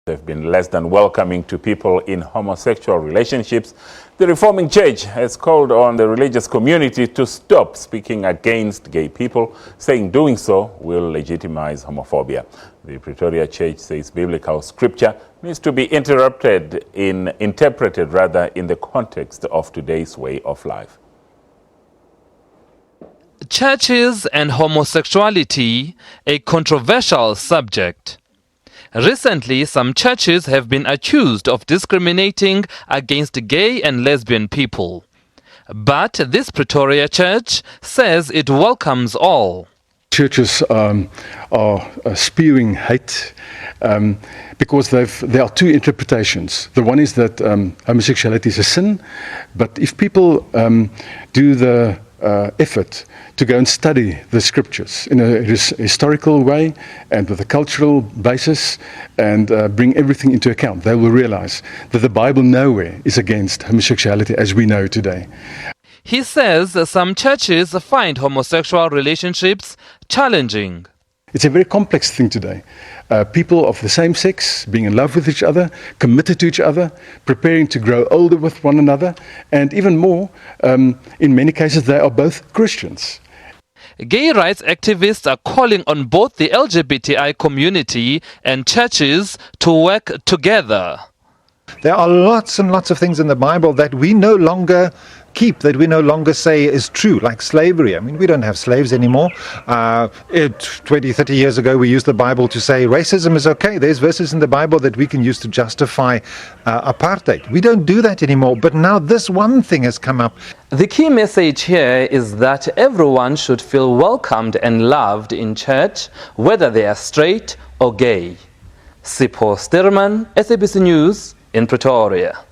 They've been less than welcoming to people in homosexual relationships. The Reforming Church has called on the religious community to stop speaking against gay people, saying doing so will legitimize homophobia. The Pretoria Church says biblical scripture needs to be interpreted in the context of today's way of life. Churches and homosexuality, a controversial subject. Recently, some churches have been accused of discriminating against gay and lesbian people. But this Pretoria Church says it welcomes all. Churches are spewing hate because there are two interpretations. The one is that homosexuality is a sin, but if people do the effort to go and study the scriptures in a historical way and with a cultural basis and bring everything into account, they will realize that the Bible nowhere is against homosexuality as we know today. He says some churches find homosexual relationships challenging. It's a very complex thing today. People of the same sex being in love with each other, committed to each other, preparing to grow older with one another, and even more, in many cases, they are both Christians. Gay rights activists are calling on both the LGBTI community and churches to work together. There are lots and lots of things in the Bible that we no longer keep, that we no longer say is true, like slavery. I mean, we don't have slaves anymore. 20, 30 years ago, we used the Bible to say racism is okay. There's verses in the Bible that we can use to justify apartheid. We don't do that anymore, but now this one thing has come up. The key message here is that everyone should feel welcomed and loved in church, whether they are straight or gay. Sipho Stirman, SABC News in Pretoria.